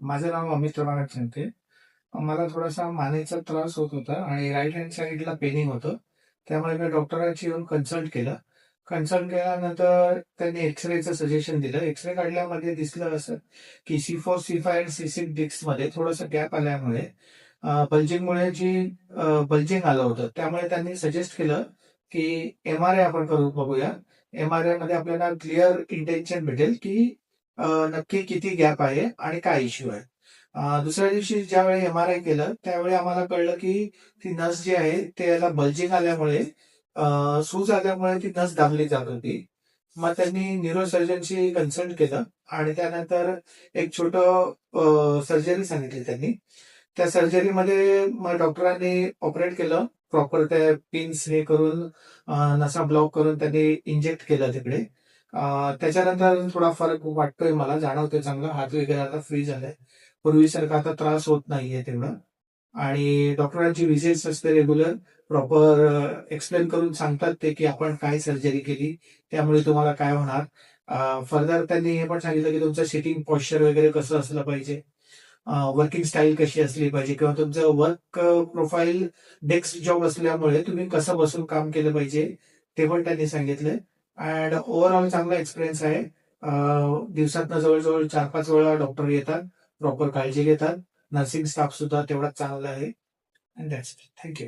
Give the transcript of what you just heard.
माझं नाव अमित रमाकांत सांगते. मला थोडासा मानेचा त्रास होत होता आणि राईट हँड साईडला पेनिंग होतं. त्यामुळे मी डॉक्टरांशी येऊन कन्सल्ट केलं. कन्सल्ट केल्यानंतर त्यांनी एक्स-रेचं सजेशन दिलं. एक्स-रे काढल्यामध्ये दिसलं असं, की C4, C5 आणि C6 डिस्कमध्ये थोडंसं गॅप आल्यामुळे बल्जिंगमुळे बल्जिंग आलं होतं. त्यामुळे त्यांनी सजेस्ट केलं, की एम-आर-आय आपण करून बघूया. एम-आर-आयमध्ये आपल्याला क्लिअर इंटेन्शन भेटेल, की नक्की किती गॅप आहे आणि काय इश्यू आहे. दुसऱ्या दिवशी ज्यावेळी एम-आर-आय केलं, त्यावेळी आम्हाला कळलं, की ती नस जी आहे, त्याला बल्जिंग आल्यामुळे सूज आल्यामुळे ती नस दाबली जात होती. मग त्यांनी न्यूरोसर्जनशी कन्सल्ट केलं आणि त्यानंतर एक छोटं सर्जरी सांगितली त्यांनी. त्या सर्जरीमध्ये मग डॉक्टरांनी ऑपरेट केलं. प्रॉपर त्या पिन्स हे करून नसा ब्लॉक करून त्यांनी इंजेक्ट केलं तिकडे. त्याच्यानंतर थोडा फरक वाटतोय मला, जाणवतोय चांगला. हात वगैरे आता फ्री झालाय. पूर्वीसारखा आता त्रास होत नाहीये तेवढा. आणि डॉक्टरांची व्हिजिट्स असते रेग्युलर. प्रॉपर एक्सप्लेन करून सांगतात ते, की आपण काय सर्जरी केली, त्यामुळे तुम्हाला काय होणार. फर्दर त्यांनी हे पण सांगितलं, की तुमचं सिटिंग पॉश्चर वगैरे कसं असलं पाहिजे. वर्किंग स्टाईल कशी असली पाहिजे किंवा तुमचं वर्क प्रोफाईल डेस्क जॉब असल्यामुळे तुम्ही कसं बसून काम केलं पाहिजे, ते पण त्यांनी सांगितलंय. अँड ओव्हरऑल चांगला एक्सपिरियन्स आहे. दिवसातनं जवळ-जवळ 4-5 वेळा डॉक्टर येतात, प्रॉपर काळजी घेतात. नर्सिंग स्टाफ सुद्धा तेवढाच चांगला आहे. And that's it. Thank you.